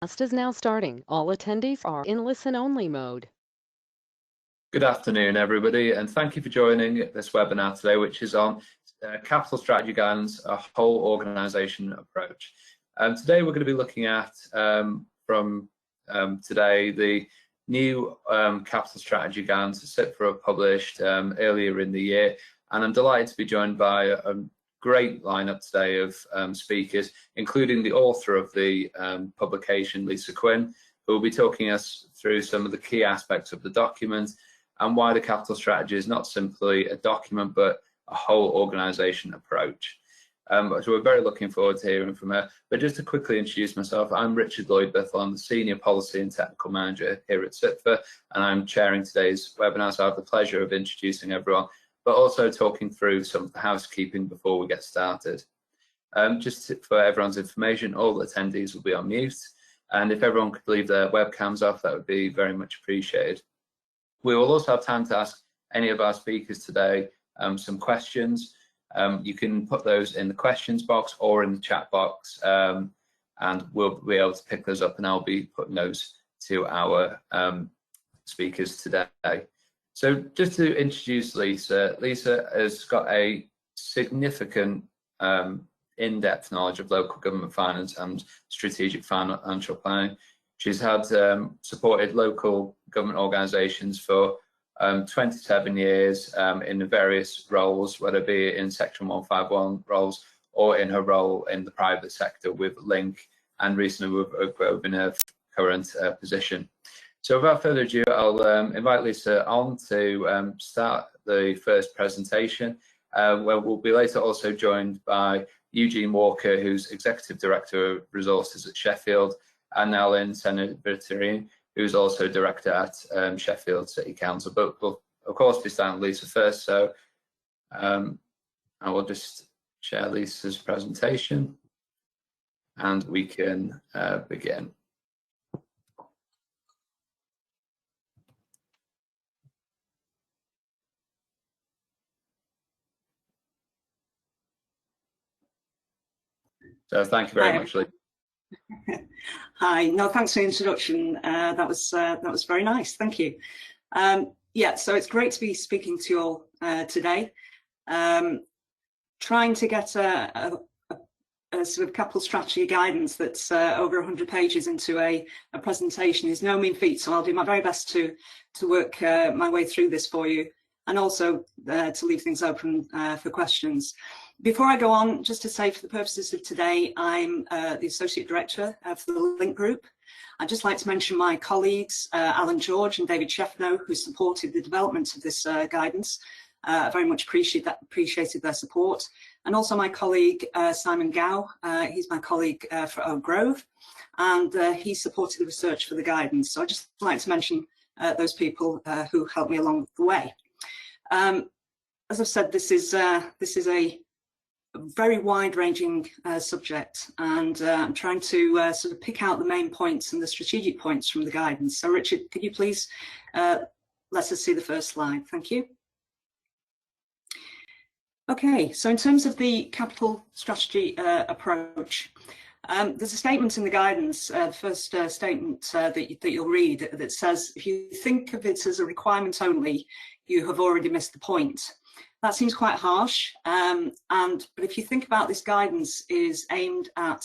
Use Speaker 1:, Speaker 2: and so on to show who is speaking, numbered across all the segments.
Speaker 1: Podcast is now starting. All attendees are in listen-only mode.
Speaker 2: Good afternoon, everybody, and thank you for joining this webinar today, which is on Capital Strategy Guidance, a whole organisation approach. Today we're going to be looking at, today, the new Capital Strategy Guidance that CIPFA published earlier in the year, and I'm delighted to be joined by a great lineup today of speakers, including the author of the publication, Lisa Quinn, who will be talking us through some of the key aspects of the document and why the capital strategy is not simply a document but a whole organisation approach. So we're very looking forward to hearing from her. But just to quickly introduce myself, I'm Richard Lloyd-Bithell. I'm the Senior Policy and Technical Manager here at CIPFA, and I'm chairing today's webinar, so I have the pleasure of introducing everyone, but also talking through some of the housekeeping before we get started. For everyone's information, all attendees will be on mute, and if everyone could leave their webcams off, that would be very much appreciated. We will also have time to ask any of our speakers today some questions. You can put those in the questions box or in the chat box, and we'll be able to pick those up, and I'll be putting those to our speakers today. So just to introduce Lisa, Lisa has got a significant in-depth knowledge of local government finance and strategic financial planning. She's had supported local government organisations for 27 years in various roles, whether it be in Section 151 roles or in her role in the private sector with Link, and recently with in her current position. So without further ado, I'll invite Lisa on to start the first presentation, where we'll be later also joined by Eugene Walker, who's Executive Director of Resources at Sheffield, and Nalin, Seneviratne, who's also Director at Sheffield City Council. But we'll, of course, be starting with Lisa first, so I will just share Lisa's presentation, and we can begin. So thank you very much, Lisa.
Speaker 3: Hi. No, thanks for the introduction. That was very nice. Thank you. Yeah, so it's great to be speaking to you all today. Trying to get a sort of capital strategy guidance that's over 100 pages into a presentation is no mean feat. So I'll do my very best to work my way through this for you, and also to leave things open for questions. Before I go on, just to say for the purposes of today, I'm the Associate Director for the Link Group. I'd just like to mention my colleagues, Alan George and David Sheffno, who supported the development of this guidance. I very much appreciated their support. And also my colleague, Simon Gow, he's my colleague for Oak Grove, and he supported the research for the guidance. So I'd just like to mention those people who helped me along the way. As I've said, this is a very wide-ranging subject, and I'm trying to sort of pick out the main points and the strategic points from the guidance. So Richard, could you please let us see the first slide? Thank you. Okay, so in terms of the capital strategy approach, there's a statement in the guidance, the first statement that you'll read, that says, if you think of it as a requirement only, you have already missed the point. That seems quite harsh, but if you think about this guidance is aimed at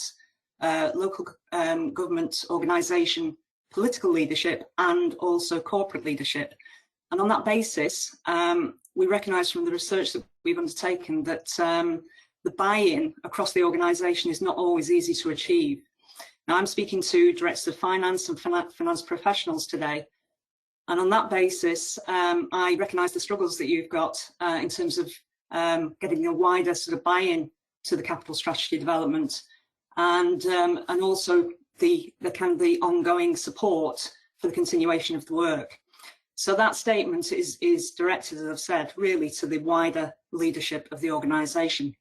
Speaker 3: local government organisation, political leadership, and also corporate leadership. And on that basis, we recognise from the research that we've undertaken that the buy-in across the organisation is not always easy to achieve. Now, I'm speaking to directors of finance and finance professionals today, and on that basis, I recognise the struggles that you've got in terms of getting a wider sort of buy-in to the capital strategy development, and also the kind of the ongoing support for the continuation of the work. So that statement is directed, as I've said, really to the wider leadership of the organisation.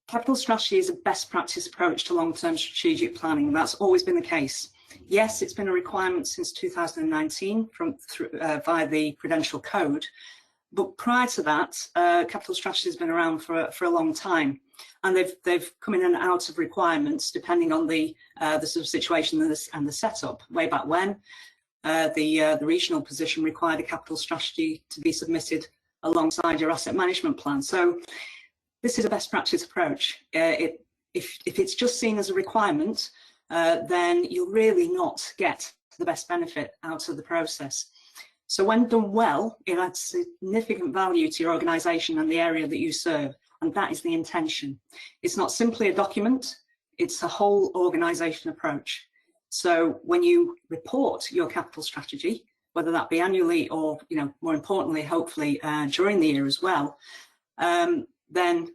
Speaker 3: Capital strategy is a best practice approach to long-term strategic planning. That's always been the case. Yes, it's been a requirement since 2019 via the Prudential Code, but prior to that, capital strategy has been around for a long time. and they've come in and out of requirements depending on the sort of situation and the setup. Way back when, the regional position required a capital strategy to be submitted alongside your asset management plan. So this is a best practice approach. If it's just seen as a requirement, then you'll really not get the best benefit out of the process. So when done well, it adds significant value to your organisation and the area that you serve, and that is the intention. It's not simply a document, it's a whole organisation approach. So when you report your capital strategy, whether that be annually or, more importantly, hopefully during the year as well, then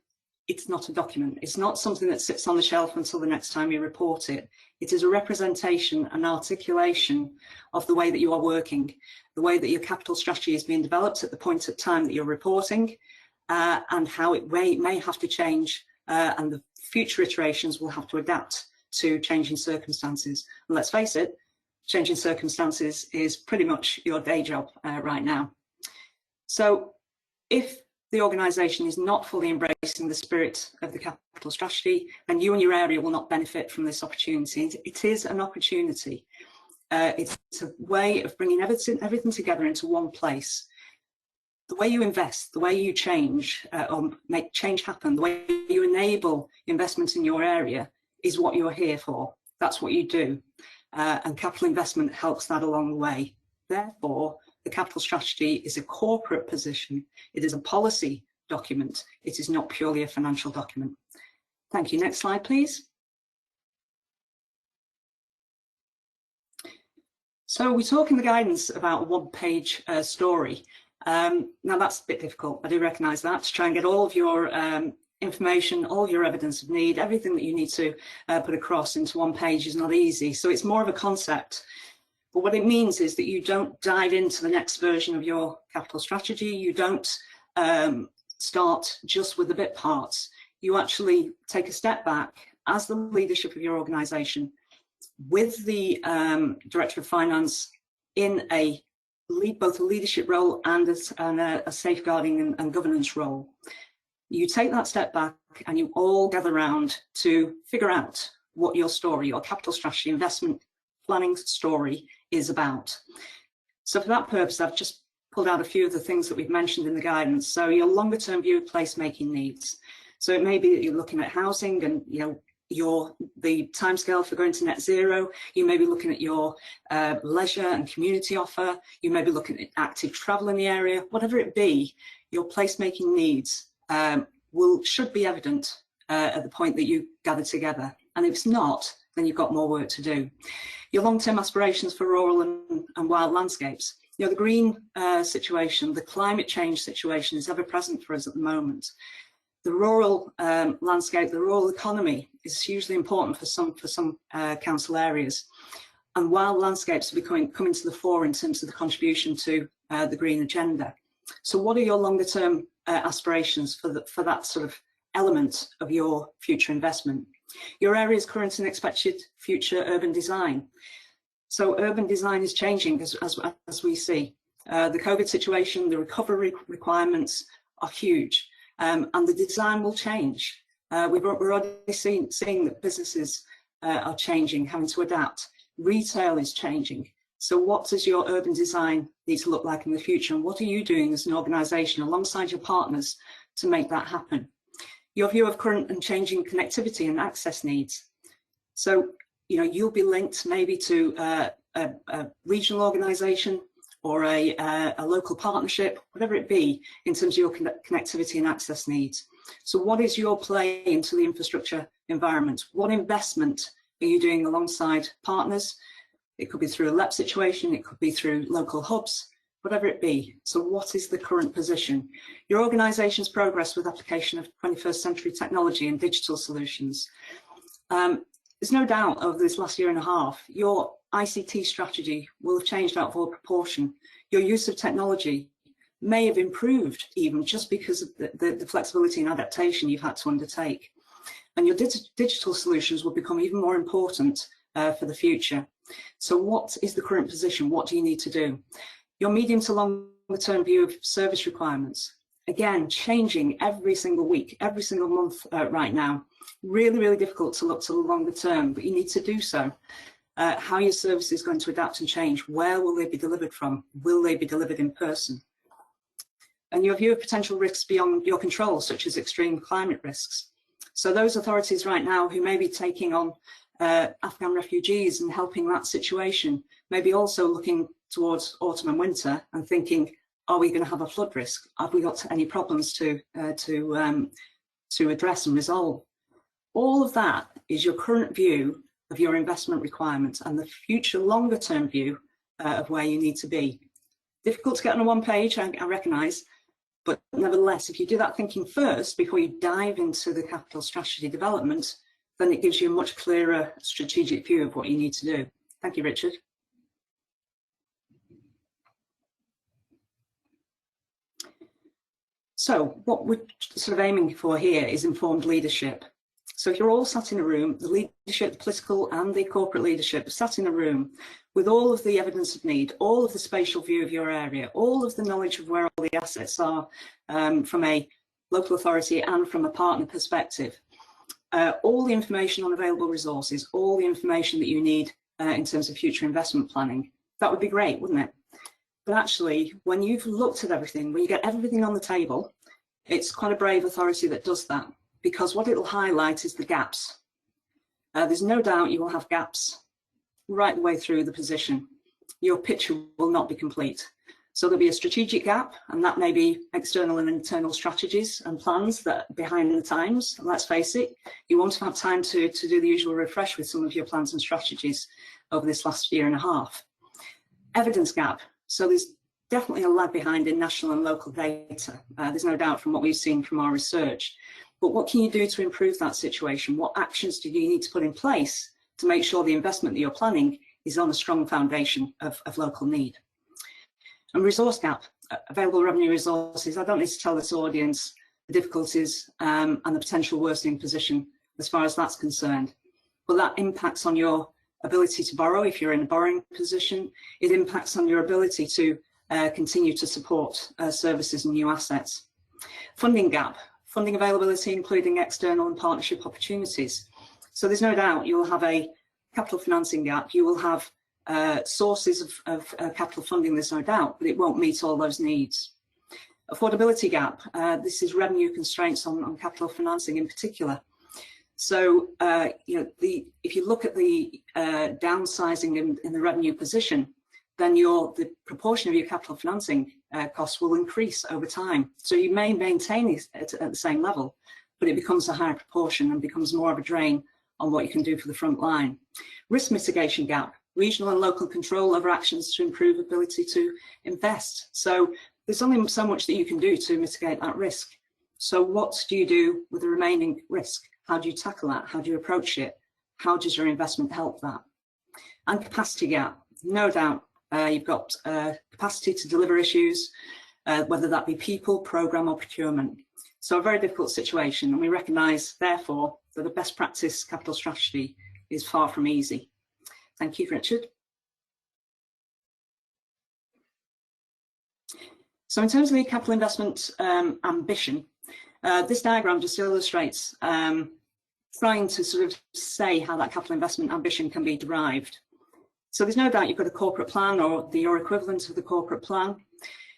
Speaker 3: it's not a document. It's not something that sits on the shelf until the next time you report it. It is a representation and articulation of the way that you are working, the way that your capital strategy is being developed at the point of time that you're reporting, and how it may have to change, and the future iterations will have to adapt to changing circumstances. And let's face it, changing circumstances is pretty much your day job right now. So if the organisation is not fully embracing the spirit of the capital strategy, and you and your area will not benefit from this opportunity. It is an opportunity. It's a way of bringing everything together into one place. The way you invest, the way you change or make change happen, the way you enable investment in your area is what you're here for. That's what you do. And capital investment helps that along the way. Therefore, the capital strategy is a corporate position. It is a policy document. It is not purely a financial document. Thank you. Next slide, please. So we talk in the guidance about a one-page story. Now that's a bit difficult. I do recognise that. To try and get all of your information, all your evidence of need, everything that you need to put across into one page is not easy. So it's more of a concept. But what it means is that you don't dive into the next version of your capital strategy. You don't start just with the bit parts. You actually take a step back as the leadership of your organisation with the Director of Finance in both a leadership role and a safeguarding and governance role. You take that step back and you all gather around to figure out what your story, your capital strategy, investment planning story is about. So for that purpose, I've just pulled out a few of the things that we've mentioned in the guidance. So your longer term view of placemaking needs. So it may be that you're looking at housing and the timescale for going to net zero. You may be looking at your leisure and community offer. You may be looking at active travel in the area. Whatever it be, your placemaking needs should be evident at the point that you gather together. And if it's not, then you've got more work to do. Your long-term aspirations for rural and wild landscapes. The green situation, the climate change situation is ever present for us at the moment. The rural landscape, the rural economy is hugely important for some council areas. And wild landscapes are coming to the fore in terms of the contribution to the green agenda. So what are your longer term aspirations for that sort of element of your future investment? Your area's current and expected future urban design. So urban design is changing as we see. The COVID situation, the recovery requirements are huge, and the design will change. We're already seeing that businesses are changing, having to adapt. Retail is changing. So what does your urban design need to look like in the future? And what are you doing as an organisation alongside your partners to make that happen? Your view of current and changing connectivity and access needs. So, you'll be linked maybe to a regional organisation or a local partnership, whatever it be, in terms of your connectivity and access needs. So what is your play into the infrastructure environment? What investment are you doing alongside partners? It could be through a LEP situation, it could be through local hubs, whatever it be. So what is the current position? Your organisation's progress with application of 21st century technology and digital solutions. There's no doubt over this last year and a half, your ICT strategy will have changed out of all proportion. Your use of technology may have improved even just because of the flexibility and adaptation you've had to undertake. And your digital solutions will become even more important for the future. So what is the current position? What do you need to do? Your medium to long term view of service requirements. again, changing every single week, every single month right now. Really, really difficult to look to the longer term, but you need to do so. How your service is going to adapt and change. Where will they be delivered from? Will they be delivered in person? And your view of potential risks beyond your control, such as extreme climate risks. So those authorities right now who may be taking on Afghan refugees and helping that situation, may be also looking towards autumn and winter and thinking, are we going to have a flood risk? Have we got any problems to address and resolve? All of that is your current view of your investment requirements and the future longer term view of where you need to be. Difficult to get on a one page, I recognise, but nevertheless, if you do that thinking first before you dive into the capital strategy development, then it gives you a much clearer strategic view of what you need to do. Thank you, Richard. So what we're sort of aiming for here is informed leadership. So if you're all sat in a room, the leadership, the political and the corporate leadership sat in a room with all of the evidence of need, all of the spatial view of your area, all of the knowledge of where all the assets are from a local authority and from a partner perspective, all the information on available resources, all the information that you need in terms of future investment planning, that would be great, wouldn't it? But actually, when you've looked at everything, when you get everything on the table, it's quite a brave authority that does that, because what it'll highlight is the gaps. There's no doubt you will have gaps right the way through the position. Your picture will not be complete. So there'll be a strategic gap, and that may be external and internal strategies and plans that are behind the times. And let's face it, you won't have time to do the usual refresh with some of your plans and strategies over this last year and a half. Evidence gap. So there's definitely a lag behind in national and local data. There's no doubt from what we've seen from our research. But what can you do to improve that situation? What actions do you need to put in place to make sure the investment that you're planning is on a strong foundation of local need? And resource gap, available revenue resources. I don't need to tell this audience the difficulties and the potential worsening position as far as that's concerned. But that impacts on your ability to borrow if you're in a borrowing position. It impacts on your ability to continue to support services and new assets. Funding gap, funding availability, including external and partnership opportunities. So there's no doubt you will have a capital financing gap. You will have sources of capital funding, there's no doubt, but it won't meet all those needs. Affordability gap, this is revenue constraints on capital financing in particular. So, if you look at the downsizing in the revenue position, then the proportion of your capital financing costs will increase over time. So you may maintain it at the same level, but it becomes a higher proportion and becomes more of a drain on what you can do for the front line. Risk mitigation gap, regional and local control over actions to improve ability to invest. So there's only so much that you can do to mitigate that risk. So what do you do with the remaining risk? How do you tackle that? How do you approach it? How does your investment help that? And capacity gap, no doubt. You've got capacity to deliver issues, whether that be people, programme or procurement. So a very difficult situation, and we recognise, therefore, that a best practice capital strategy is far from easy. Thank you, Richard. So in terms of the capital investment ambition, this diagram just illustrates trying to sort of say how that capital investment ambition can be derived. So there's no doubt you've got a corporate plan or your equivalent of the corporate plan.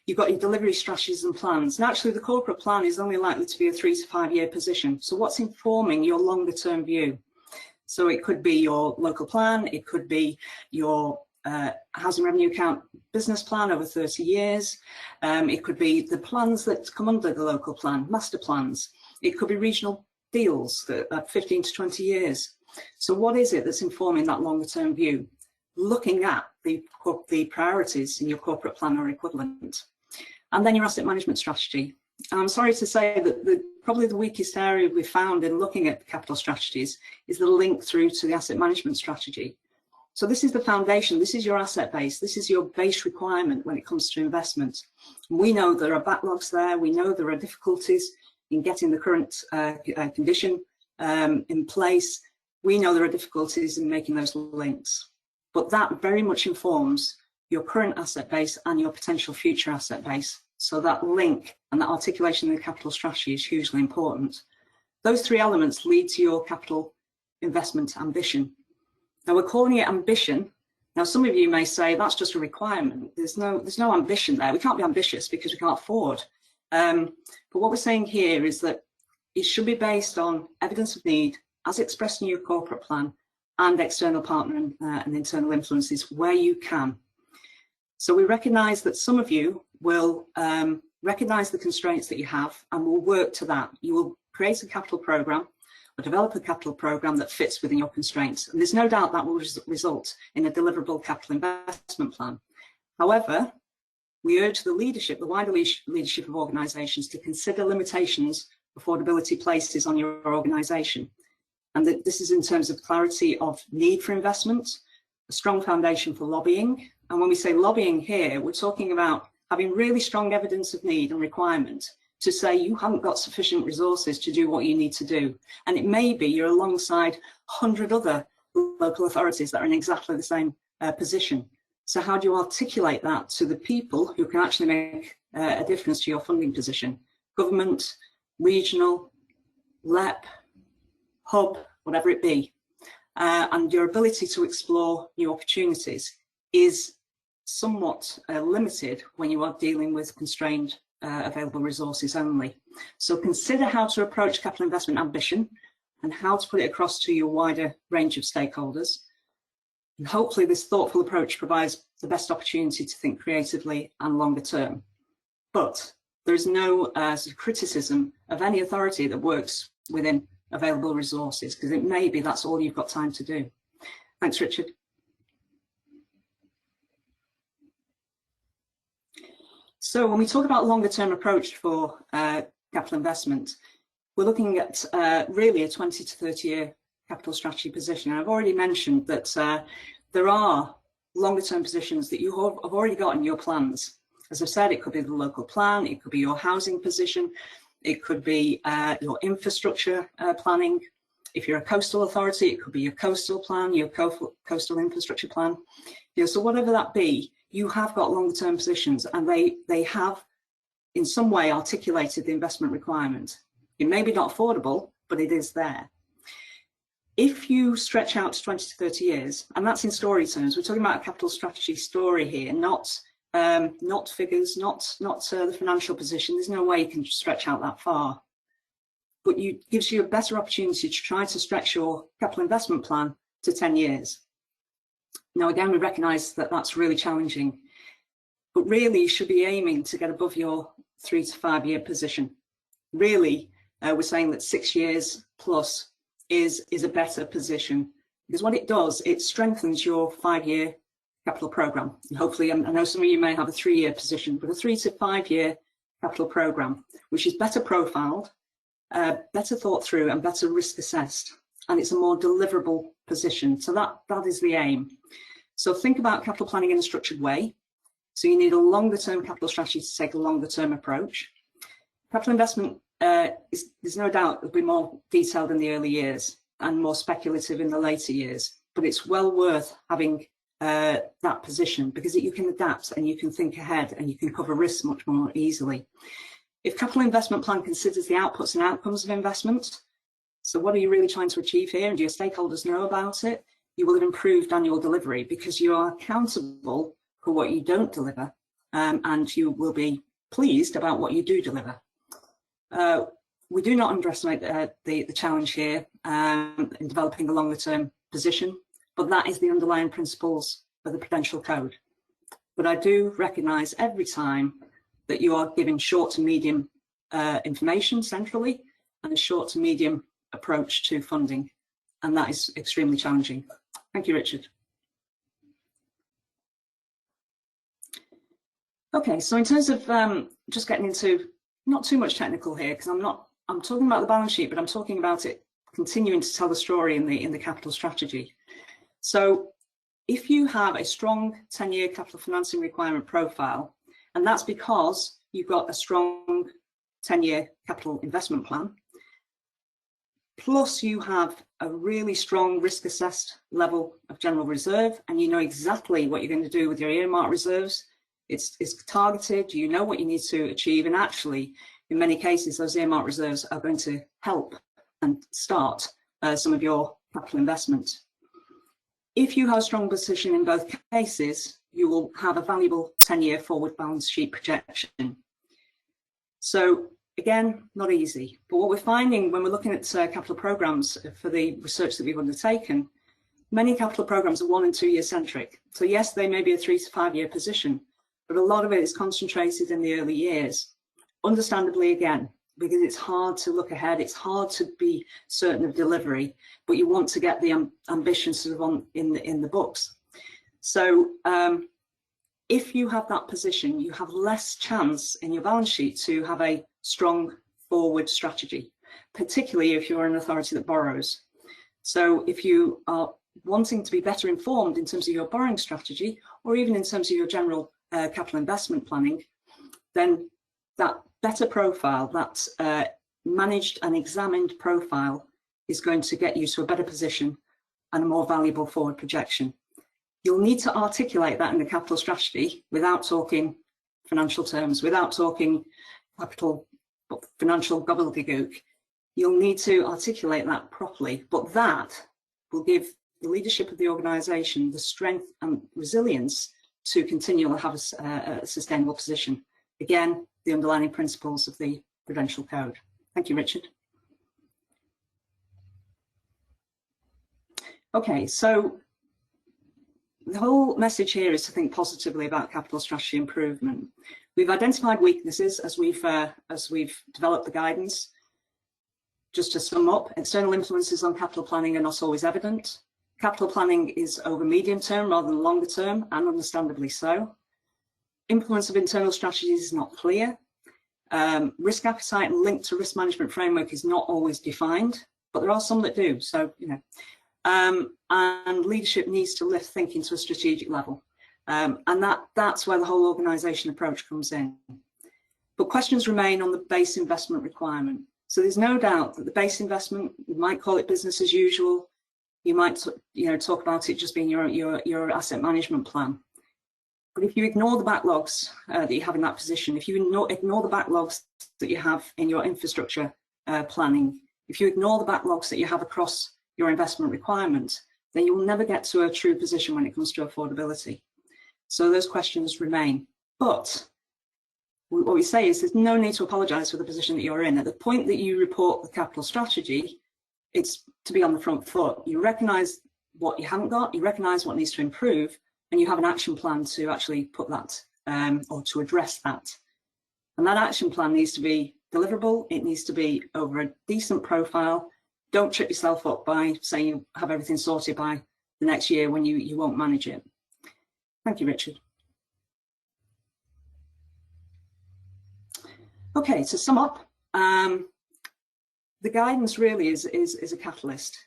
Speaker 3: You've got your delivery strategies and plans. And actually the corporate plan is only likely to be a 3 to 5 year position. So what's informing your longer term view? So it could be your local plan, it could be your housing revenue account business plan over 30 years. It could be the plans that come under the local plan, master plans. It could be regional deals that are 15 to 20 years. So what is it that's informing that longer term view? Looking at the priorities in your corporate plan or equivalent. And then your asset management strategy. And I'm sorry to say that probably the weakest area we've found in looking at capital strategies is the link through to the asset management strategy. So this is the foundation, this is your asset base, this is your base requirement when it comes to investment. We know there are backlogs there, we know there are difficulties in getting the current condition in place. We know there are difficulties in making those links. But that very much informs your current asset base and your potential future asset base. So that link and that articulation in the capital strategy is hugely important. Those three elements lead to your capital investment ambition. Now we're calling it ambition. Now some of you may say that's just a requirement. There's no ambition there. We can't be ambitious because we can't afford. But what we're saying here is that it should be based on evidence of need as expressed in your corporate plan and external partner and internal influences where you can. So we recognise that some of you will recognise the constraints that you have and will work to that. You will create a capital programme or develop a capital programme that fits within your constraints. And there's no doubt that will result in a deliverable capital investment plan. However, we urge the leadership, the wider leadership of organisations to consider limitations affordability places on your organisation. And that this is in terms of clarity of need for investment, a strong foundation for lobbying. And when we say lobbying here, we're talking about having really strong evidence of need and requirement to say you haven't got sufficient resources to do what you need to do. And it may be you're alongside 100 other local authorities that are in exactly the same position. So how do you articulate that to the people who can actually make a difference to your funding position? Government, regional, LEP, hub, whatever it be. And your ability to explore new opportunities is somewhat limited when you are dealing with constrained available resources only. So consider how to approach capital investment ambition and how to put it across to your wider range of stakeholders. And hopefully this thoughtful approach provides the best opportunity to think creatively and longer term. But there is no sort of criticism of any authority that works within available resources, because it may be that's all you've got time to do. Thanks, Richard. So when we talk about longer term approach for capital investment, we're looking at really a 20 to 30 year capital strategy position. And I've already mentioned that there are longer term positions that you have already got in your plans. As I've said, it could be the local plan, it could be your housing position, it could be your infrastructure planning. If you're a coastal authority, it could be your coastal plan, your coastal infrastructure plan. You know, so whatever that be, you have got longer term positions and they have in some way articulated the investment requirement. It may be not affordable, but it is there. If you stretch out to 20 to 30 years, and that's in story terms, we're talking about a capital strategy story here, not figures, not the financial position. There's no way you can stretch out that far. But it gives you a better opportunity to try to stretch your capital investment plan to 10 years. Now, again, we recognise that that's really challenging, but really you should be aiming to get above your 3 to 5 year position. Really, we're saying that 6 years plus is a better position, because what it does, it strengthens your 5 year capital programme. And hopefully, I know some of you may have a 3 year position, but a 3 to 5 year capital programme, which is better profiled, better thought through and better risk assessed. And it's a more deliverable position. So that is the aim. So think about capital planning in a structured way. So you need a longer term capital strategy to take a longer term approach. Capital investment there's no doubt will be more detailed in the early years and more speculative in the later years, but it's well worth having that position because you can adapt and you can think ahead and you can cover risks much more easily. If capital investment plan considers the outputs and outcomes of investment, so what are you really trying to achieve here, and do your stakeholders know about it, you will have improved annual delivery because you are accountable for what you don't deliver, and you will be pleased about what you do deliver. We do not underestimate the challenge here in developing a longer term position, but that is the underlying principles of the Prudential Code. But I do recognise every time that you are given short to medium information centrally and a short to medium approach to funding, and that is extremely challenging. Thank you, Richard. Okay, so in terms of just getting into not too much technical here, because I'm talking about the balance sheet, but I'm talking about it continuing to tell the story in the capital strategy. So if you have a strong 10-year capital financing requirement profile, and that's because you've got a strong 10-year capital investment plan, plus you have a really strong risk assessed level of general reserve, and you know exactly what you're going to do with your earmark reserves, It's targeted, you know what you need to achieve, and actually, in many cases, those earmarked reserves are going to help and start some of your capital investment. If you have a strong position in both cases, you will have a valuable 10-year forward balance sheet projection. So again, not easy, but what we're finding when we're looking at capital programs for the research that we've undertaken, many capital programs are 1 and 2 year centric. So yes, they may be a 3 to 5 year position, but a lot of it is concentrated in the early years. Understandably, again, because it's hard to look ahead, it's hard to be certain of delivery, but you want to get the ambition sort of in the books. So if you have that position, you have less chance in your balance sheet to have a strong forward strategy, particularly if you're an authority that borrows. So if you are wanting to be better informed in terms of your borrowing strategy, or even in terms of your general capital investment planning, then that better profile, that managed and examined profile, is going to get you to a better position and a more valuable forward projection. You'll need to articulate that in the capital strategy without talking financial terms, without talking financial gobbledygook. You'll need to articulate that properly, but that will give the leadership of the organisation the strength and resilience to continue to have a sustainable position. Again, the underlying principles of the Prudential Code. Thank you, Richard. Okay, so the whole message here is to think positively about capital strategy improvement. We've identified weaknesses as we've developed the guidance. Just to sum up, external influences on capital planning are not always evident. Capital planning is over medium term rather than longer term, and understandably so. Influence of internal strategies is not clear. Risk appetite linked to risk management framework is not always defined, but there are some that do. So, you know, and leadership needs to lift thinking to a strategic level. And that's where the whole organisation approach comes in. But questions remain on the base investment requirement. So there's no doubt that the base investment, you might call it business as usual. You might, talk about it just being your asset management plan. But if you ignore the backlogs that you have in that position, if you ignore the backlogs that you have in your infrastructure planning, if you ignore the backlogs that you have across your investment requirement, then you will never get to a true position when it comes to affordability. So those questions remain. But what we say is there's no need to apologise for the position that you're in. At the point that you report the capital strategy, it's to be on the front foot. You recognise what you haven't got, you recognise what needs to improve, and you have an action plan to actually put that or to address that. And that action plan needs to be deliverable. It needs to be over a decent profile. Don't trip yourself up by saying you have everything sorted by the next year when you won't manage it. Thank you, Richard. Okay, to sum up, the guidance really is a catalyst.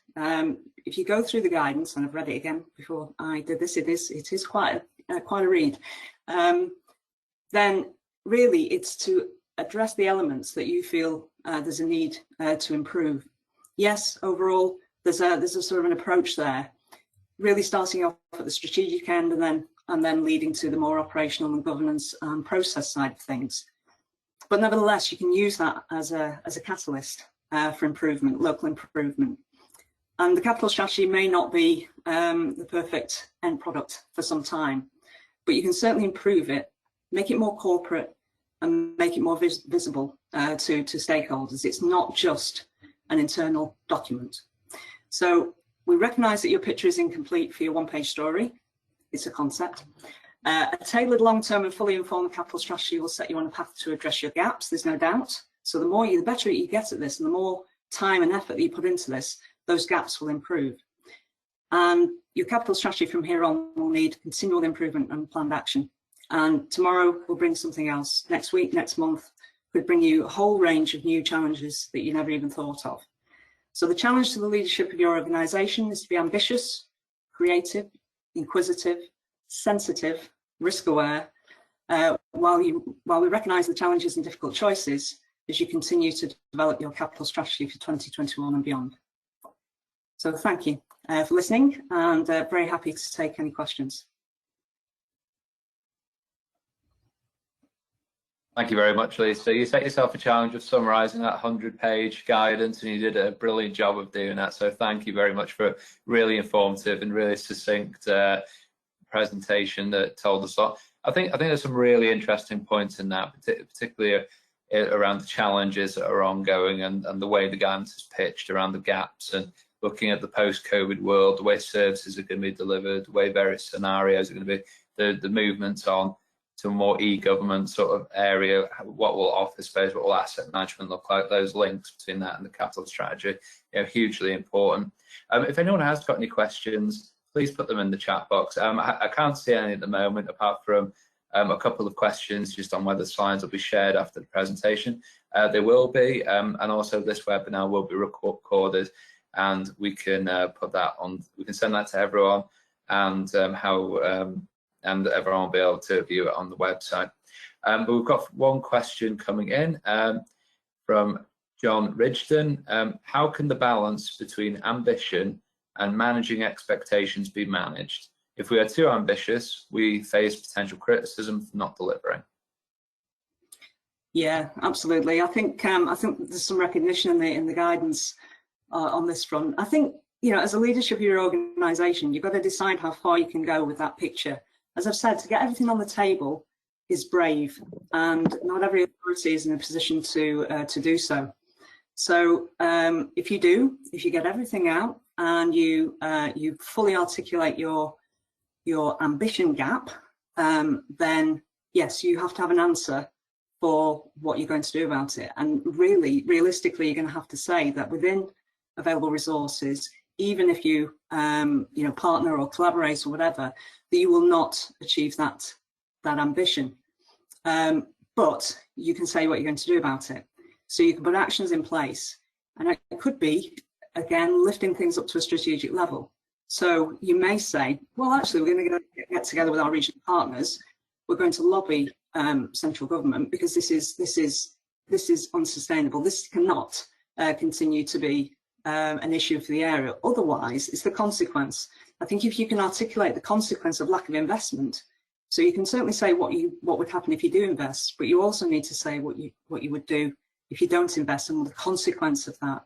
Speaker 3: If you go through the guidance, and I've read it again before I did this, it is quite a read. Then really it's to address the elements that you feel there's a need to improve. Yes, overall there's a sort of an approach there, really starting off at the strategic end and then leading to the more operational and governance and process side of things. But nevertheless, you can use that as a catalyst for improvement, local improvement. And the capital strategy may not be the perfect end product for some time, but you can certainly improve it, make it more corporate, and make it more visible to stakeholders. It's not just an internal document. So we recognise that your picture is incomplete for your one-page story. It's a concept. A tailored, long-term and fully informed capital strategy will set you on a path to address your gaps, there's no doubt. So the better you get at this and the more time and effort that you put into this, those gaps will improve. And your capital strategy from here on will need continual improvement and planned action. And tomorrow will bring something else. Next week, next month, could bring you a whole range of new challenges that you never even thought of. So the challenge to the leadership of your organisation is to be ambitious, creative, inquisitive, sensitive, risk-aware, while we recognise the challenges and difficult choices as you continue to develop your capital strategy for 2021 and beyond. So thank you for listening, and very happy to take any questions.
Speaker 2: Thank you very much, Lisa. You set yourself a challenge of summarising that 100-page guidance, and you did a brilliant job of doing that. So thank you very much for a really informative and really succinct presentation that told us a lot. I think there's some really interesting points in that, particularly around the challenges that are ongoing and the way the guidance is pitched around the gaps and looking at the post-COVID world, the way services are going to be delivered, the way various scenarios are going to be, the movements on to a more e-government sort of area, what will office space, what will asset management look like, those links between that and the capital strategy, hugely important. If anyone has got any questions, please put them in the chat box. I can't see any at the moment, apart from a couple of questions just on whether slides will be shared after the presentation. They will be, and also this webinar will be recorded, and we can put that on, we can send that to everyone, and and everyone will be able to view it on the website. But we've got one question coming in from John Ridgeton. How can the balance between ambition and managing expectations be managed? If we are too ambitious, we face potential criticism for not delivering.
Speaker 3: Yeah, absolutely. I think there's some recognition in the guidance on this front. I think, as a leadership of your organisation, you've got to decide how far you can go with that picture. As I've said, to get everything on the table is brave, and not every authority is in a position to do so. So if you get everything out and you fully articulate your ambition gap, then yes, you have to have an answer for what you're going to do about it. And really, realistically, you're going to have to say that within available resources, even if you partner or collaborate or whatever, that you will not achieve that ambition. But you can say what you're going to do about it. So you can put actions in place, and it could be, again, lifting things up to a strategic level. So you may say, well, actually, we're going to get together with our regional partners. We're going to lobby central government, because this is unsustainable. This cannot continue to be an issue for the area. Otherwise, it's the consequence. I think if you can articulate the consequence of lack of investment, so you can certainly say what would happen if you do invest, but you also need to say what you would do if you don't invest and the consequence of that.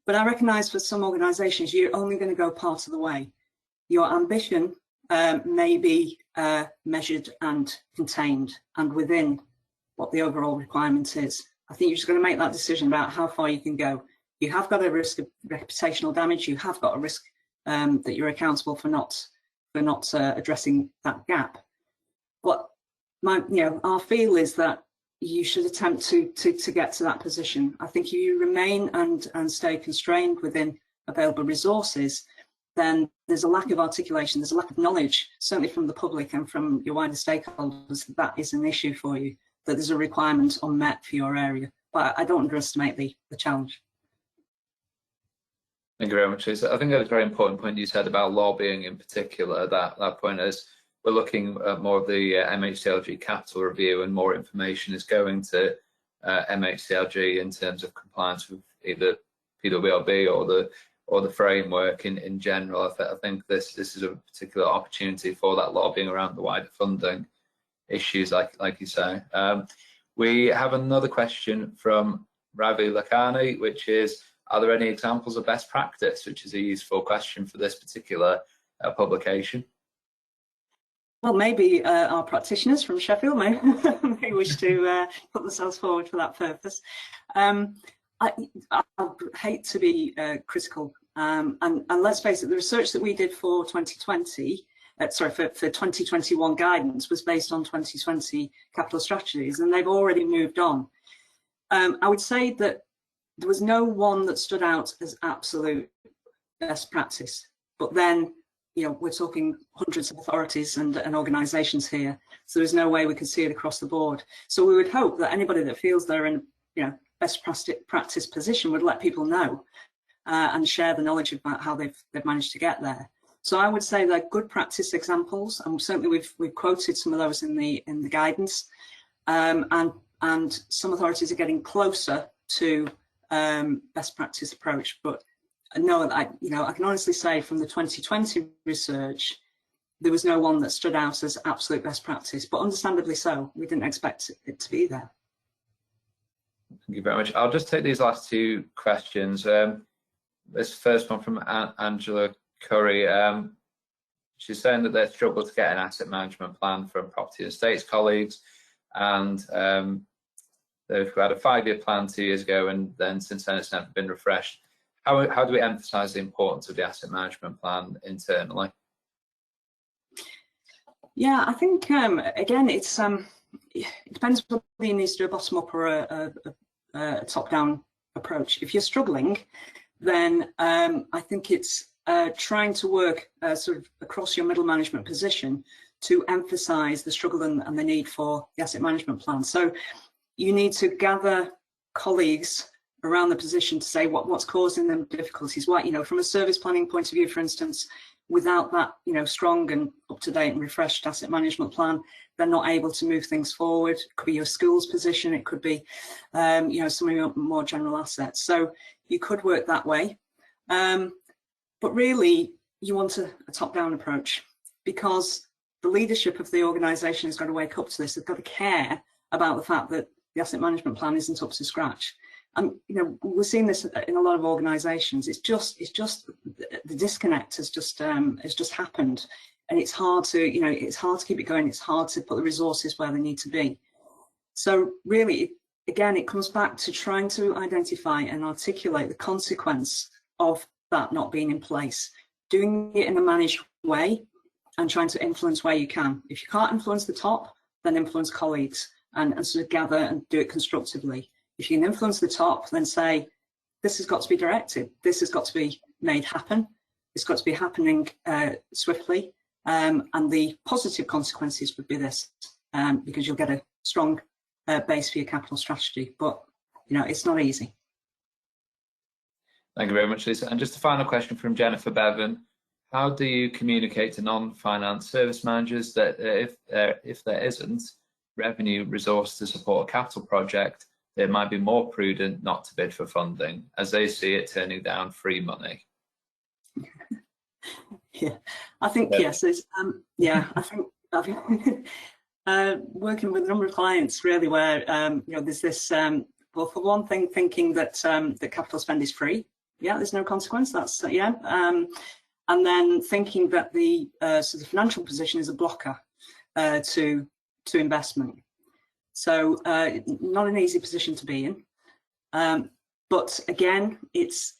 Speaker 3: But I recognise for some organisations, you're only going to go part of the way. Your ambition may be measured and contained and within what the overall requirement is. I think you're just going to make that decision about how far you can go. You have got a risk of reputational damage. You have got a risk that you're accountable for not addressing that gap. But our feel is that you should attempt to get to that position. I think if you remain and stay constrained within available resources, then there's a lack of articulation, there's a lack of knowledge, certainly from the public and from your wider stakeholders, that is an issue for you, that there's a requirement unmet for your area. But I don't underestimate the challenge.
Speaker 2: Thank you very much, Lisa. I think that was a very important point you said about lobbying in particular. That point is, we're looking at more of the MHCLG capital review, and more information is going to MHCLG in terms of compliance with either PWLB or the framework in general. I think this is a particular opportunity for that lobbying around the wider funding issues, like you say. We have another question from Ravi Lakhani, which is, are there any examples of best practice, which is a useful question for this particular publication?
Speaker 3: Well, maybe our practitioners from Sheffield may wish to put themselves forward for that purpose. I hate to be critical, and let's face it, the research that we did for 2020, for 2021 guidance was based on 2020 capital strategies, and they've already moved on. I would say that there was no one that stood out as absolute best practice, but then, we're talking hundreds of authorities and organisations here, so there's no way we could see it across the board. So we would hope that anybody that feels they're in, best practice position would let people know and share the knowledge about how they've managed to get there. So I would say they're good practice examples, and certainly we've quoted some of those in the guidance, and some authorities are getting closer to best practice approach. But no, I can honestly say from the 2020 research, there was no one that stood out as absolute best practice, but understandably so. We didn't expect it to be there.
Speaker 2: Thank you very much. I'll just take these last two questions. This first one from Angela Curry. She's saying that they struggle to get an asset management plan from property and estates colleagues, and they've had a 5-year plan 2 years ago, and then since then it's never been refreshed. How do we emphasise the importance of the asset management plan internally?
Speaker 3: Yeah, I think again, it depends whether you need to do a bottom-up or a top-down approach. If you're struggling, then I think it's trying to work sort of across your middle management position to emphasise the struggle and the need for the asset management plan. So you need to gather colleagues around the position to say what's causing them difficulties. Why, you know, from a service planning point of view, for instance, without that, you know, strong and up-to-date and refreshed asset management plan, they're not able to move things forward. It could be your school's position, it could be, you know, some of your more general assets. So you could work that way. But really, you want a top-down approach, because the leadership of the organisation has got to wake up to this. They've got to care about the fact that the asset management plan isn't up to scratch. And you know, we're seeing this in a lot of organisations. It's just the disconnect has just happened, and it's hard to, you know, it's hard to keep it going. It's hard to put the resources where they need to be. So really, again, it comes back to trying to identify and articulate the consequence of that not being in place, doing it in a managed way, and trying to influence where you can. If you can't influence the top, then influence colleagues and sort of gather and do it constructively. If you can influence the top, then say, this has got to be directed, this has got to be made happen, it's got to be happening swiftly, and the positive consequences would be this, because you'll get a strong base for your capital strategy. But you know, it's not easy.
Speaker 2: Thank you very much, Lisa. And just a final question from Jennifer Bevan. How do you communicate to non-finance service managers that if there isn't revenue resource to support a capital project, it might be more prudent not to bid for funding, as they see it turning down free money?
Speaker 3: Yeah, I think yes. Yeah, I think working with a number of clients really, where you know, there's this. Well, for one thing, thinking that the capital spend is free. Yeah, there's no consequence. That's yeah. And then thinking that the sort of financial position is a blocker to investment. So not an easy position to be in. But again, it's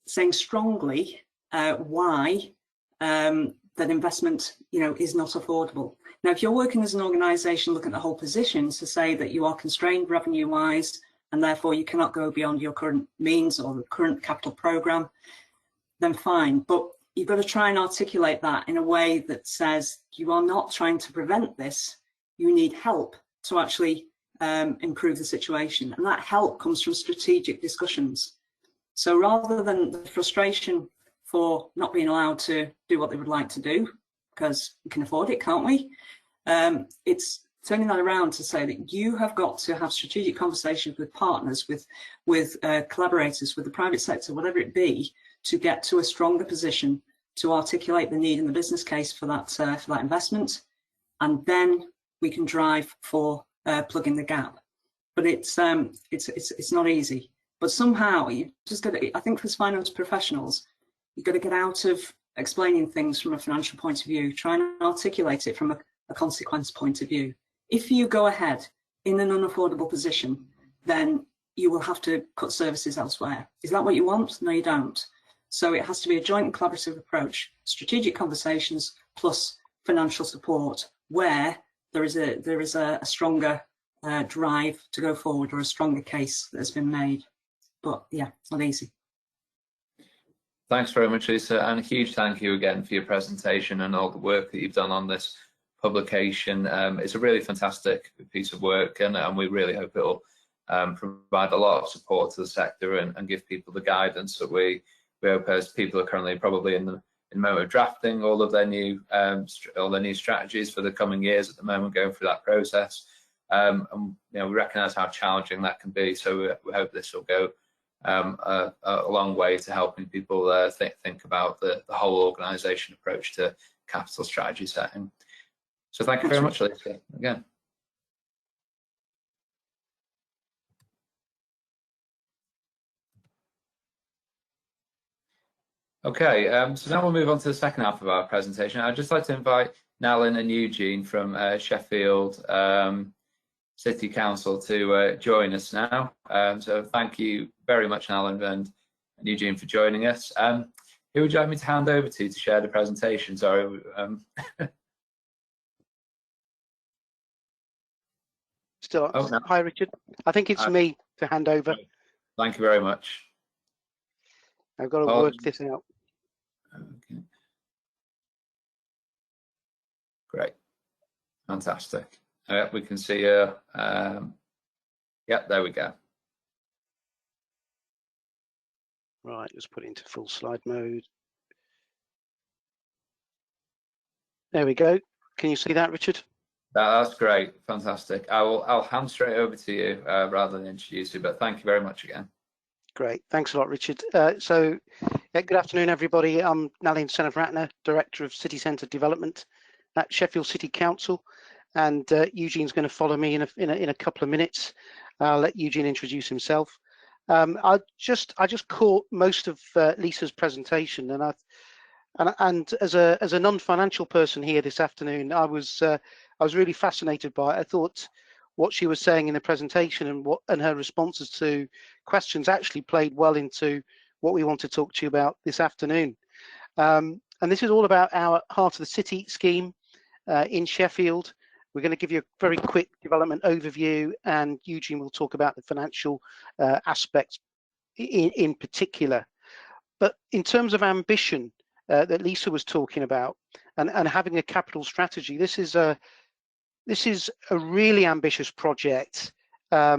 Speaker 3: saying strongly why that investment, you know, is not affordable. Now, if you're working as an organisation, look at the whole position to say that you are constrained revenue-wise, and therefore you cannot go beyond your current means or the current capital programme, then fine. But you've got to try and articulate that in a way that says you are not trying to prevent this, you need help to actually improve the situation. And that help comes from strategic discussions. So rather than the frustration for not being allowed to do what they would like to do, because we can afford it, can't we? It's turning that around to say that you have got to have strategic conversations with partners, with collaborators, with the private sector, whatever it be, to get to a stronger position to articulate the need and the business case for that investment, and then we can drive for plugging the gap. But it's not easy. But somehow you just got to, I think, for finance professionals, you've got to get out of explaining things from a financial point of view, try and articulate it from a consequence point of view. If you go ahead in an unaffordable position, then you will have to cut services elsewhere. Is that what you want? No, you don't. So it has to be a joint and collaborative approach, strategic conversations plus financial support, where there is a stronger drive to go forward, or a stronger case that has been made. But yeah, it's not easy.
Speaker 2: Thanks very much, Lisa, and a huge thank you again for your presentation and all the work that you've done on this publication. It's a really fantastic piece of work, and we really hope it will provide a lot of support to the sector and give people the guidance that we hope, as people are currently probably in the moment of drafting all their new strategies for the coming years at the moment, going through that process. And you know, we recognise how challenging that can be, so we hope this will go a long way to helping people think about the whole organisation approach to capital strategy setting. So thank you very much, Lisa, again. Okay, so now we'll move on to the second half of our presentation. I'd just like to invite Nalin and Eugene from Sheffield City Council to join us now. So thank you very much, Nalin and Eugene, for joining us. Who would you like me to hand over to share the presentation? Sorry.
Speaker 4: Still,
Speaker 2: Oh, no.
Speaker 4: Hi, Richard. I think it's me to hand over.
Speaker 2: Thank you very much.
Speaker 4: I've got to work this out.
Speaker 2: Okay. Great. Fantastic. We can see you. Yep, there we go.
Speaker 4: Right, just put it into full slide mode. There we go. Can you see that, Richard?
Speaker 2: That's great. Fantastic. I'll hand straight over to you rather than introduce you, but thank you very much again.
Speaker 4: Great. Thanks a lot, Richard. So, good afternoon, everybody. I'm Nalin Seneviratne, Director of City Centre Development at Sheffield City Council, and Eugene's going to follow me in a couple of minutes. I'll let Eugene introduce himself. I just caught most of Lisa's presentation, and as a non-financial person here this afternoon, I was really fascinated by it. I thought what she was saying in the presentation and her responses to questions actually played well into what we want to talk to you about this afternoon. And this is all about our Heart of the City scheme in Sheffield. We're going to give you a very quick development overview, and Eugene will talk about the financial aspects in particular. But in terms of ambition that Lisa was talking about, and having a capital strategy, this is a really ambitious project, a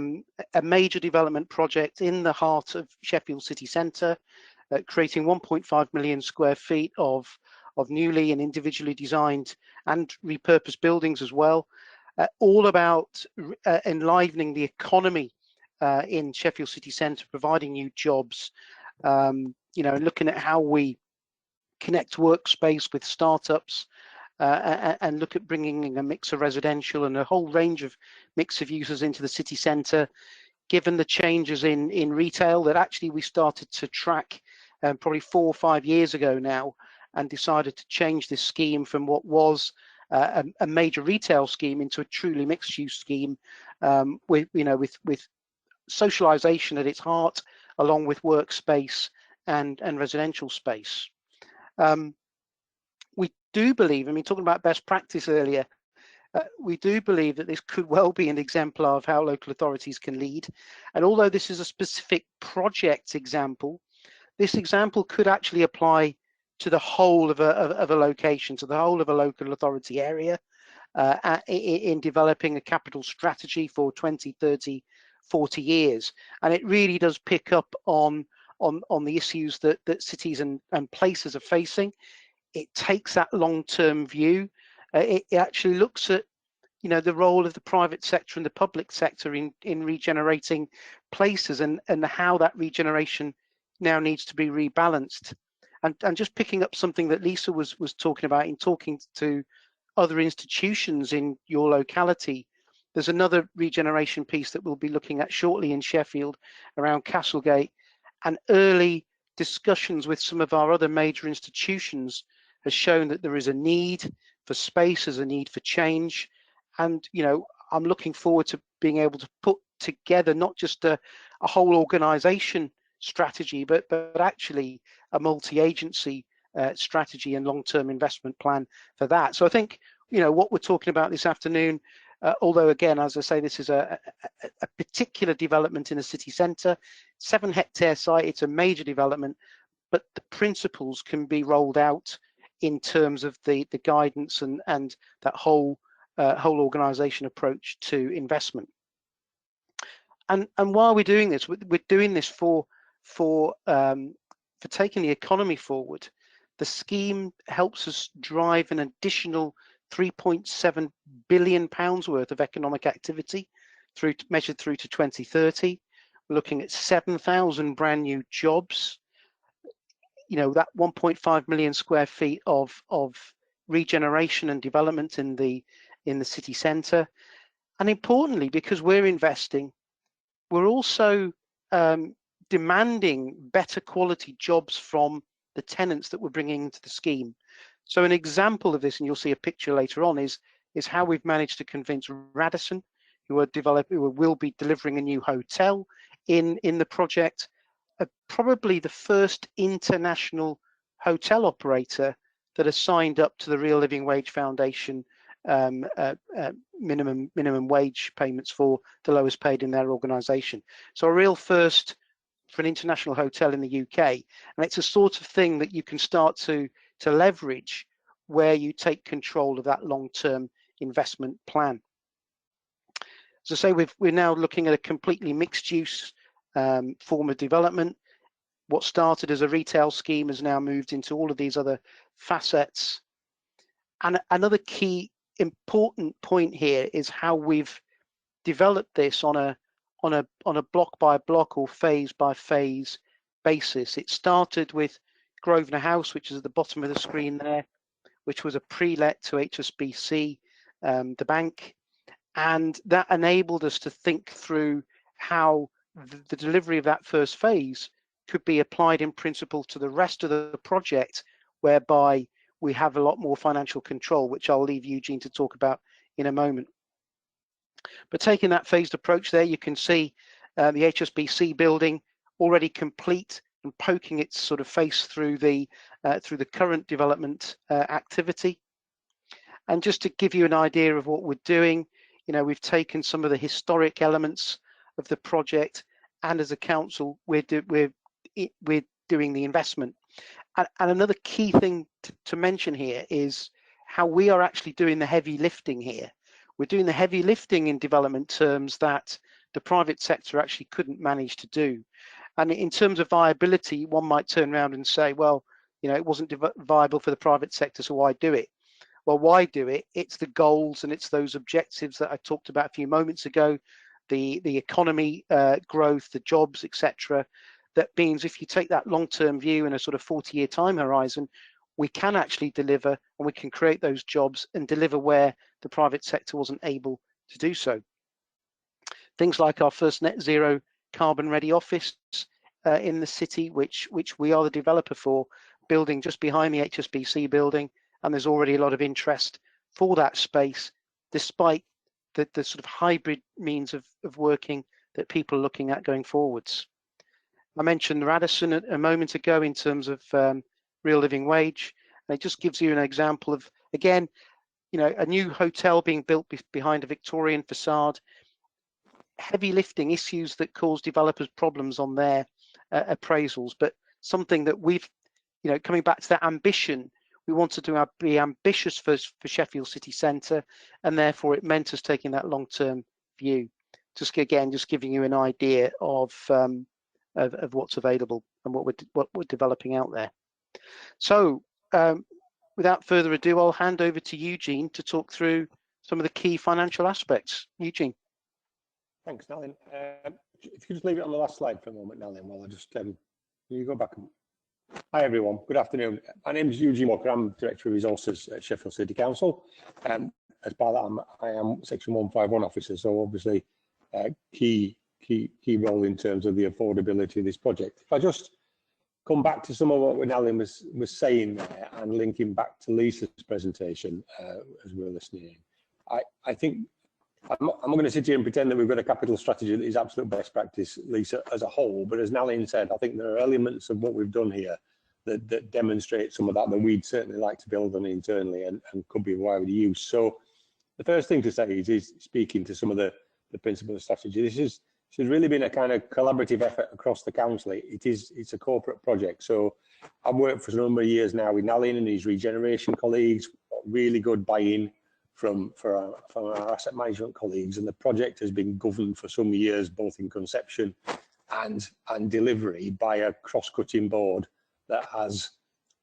Speaker 4: major development project in the heart of Sheffield City Centre, creating 1.5 million square feet of newly and individually designed and repurposed buildings as well, all about enlivening the economy in Sheffield City Centre, providing new jobs, looking at how we connect workspace with startups, and look at bringing in a mix of residential and a whole range of mix of users into the city centre, given the changes in retail that actually we started to track probably 4 or 5 years ago now, and decided to change this scheme from what was a major retail scheme into a truly mixed-use scheme, with socialisation at its heart, along with workspace and residential space. We do believe, talking about best practice earlier, we do believe that this could well be an exemplar of how local authorities can lead. And although this is a specific project example, this example could actually apply to the whole of a location, to the whole of a local authority area, in developing a capital strategy for 20, 30, 40 years. And it really does pick up on the issues that cities and places are facing. It takes that long-term view. It actually looks at the role of the private sector and the public sector in regenerating places, and how that regeneration now needs to be rebalanced. And just picking up something that Lisa was talking about in talking to other institutions in your locality, there's another regeneration piece that we'll be looking at shortly in Sheffield around Castlegate, and early discussions with some of our other major institutions has shown that there is a need for space, there's a need for change. And I'm looking forward to being able to put together not just a whole organisation strategy, but actually a multi-agency strategy and long-term investment plan for that. So I think what we're talking about this afternoon, although again, as I say, this is a particular development in a city centre, 7-hectare site, it's a major development, but the principles can be rolled out in terms of the guidance and that whole organisation approach to investment. And while we're doing this, we're doing this for taking the economy forward. The scheme helps us drive an additional £3.7 billion worth of economic activity measured through to 2030. We're looking at 7,000 brand new jobs. That 1.5 million square feet of regeneration and development in the city centre. And importantly, because we're investing, we're also demanding better quality jobs from the tenants that we're bringing into the scheme. So an example of this, and you'll see a picture later on, is how we've managed to convince Radisson, who will be delivering a new hotel in the project, probably the first international hotel operator that has signed up to the Real Living Wage Foundation minimum wage payments for the lowest paid in their organisation. So a real first for an international hotel in the UK, and it's a sort of thing that you can start to leverage where you take control of that long-term investment plan. As I say, we're now looking at a completely mixed-use form of development. What started as a retail scheme has now moved into all of these other facets. And another key important point here is how we've developed this on a block by block or phase by phase basis. It started with Grosvenor House, which is at the bottom of the screen there, which was a pre-let to HSBC, the bank, and that enabled us to think through how the delivery of that first phase could be applied in principle to the rest of the project, whereby we have a lot more financial control, which I'll leave Eugene to talk about in a moment. But taking that phased approach there, you can see the HSBC building already complete and poking its sort of face through the current development activity. And just to give you an idea of what we're doing, you know, we've taken some of the historic elements of the project, and as a council, we're doing the investment. And another key thing to mention here is how we are actually doing the heavy lifting here. We're doing the heavy lifting in development terms that the private sector actually couldn't manage to do. And in terms of viability, one might turn around and say, well, you know, it wasn't viable for the private sector, so why do it? Well, why do it? It's the goals and it's those objectives that I talked about a few moments ago, the economy growth, the jobs, etc. That means if you take that long-term view and a sort of 40-year time horizon, we can actually deliver and we can create those jobs and deliver where the private sector wasn't able to do so. Things like our first net zero carbon ready office in the city, which we are the developer for, building just behind the HSBC building, and there's already a lot of interest for that space, despite the sort of hybrid means of working that people are looking at going forwards. I mentioned Radisson a moment ago in terms of Real Living Wage, and it just gives you an example of, again, you know, a new hotel being built behind a Victorian facade, heavy lifting issues that cause developers problems on their appraisals, but something that we've, you know, coming back to that ambition, we wanted to be ambitious for Sheffield City Centre, and therefore it meant us taking that long-term view. Just giving you an idea of what's available and what we're developing out there. So without further ado, I'll hand over to Eugene to talk through some of the key financial aspects. Eugene.
Speaker 5: Thanks, Nalin. If you could just leave it on the last slide for a moment, Nalin, while I just you go back. Hi everyone, good afternoon. My name is Eugene Walker. I'm Director of Resources at Sheffield City Council. As part of that, I am Section 151 officer, so obviously key role in terms of the affordability of this project. If I just come back to some of what Nalin was saying there and linking back to Lisa's presentation as we were listening, I think I'm not going to sit here and pretend that we've got a capital strategy that is absolute best practice, Lisa, as a whole. But as Nalin said, I think there are elements of what we've done here that demonstrate some of that we'd certainly like to build on internally and could be widely used. So the first thing to say is speaking to some of the principles of strategy. This has really been a kind of collaborative effort across the council. It's a corporate project. So I've worked for a number of years now with Nalin and his regeneration colleagues, really good buy-in from our asset management colleagues, and the project has been governed for some years, both in conception and delivery, by a cross-cutting board that has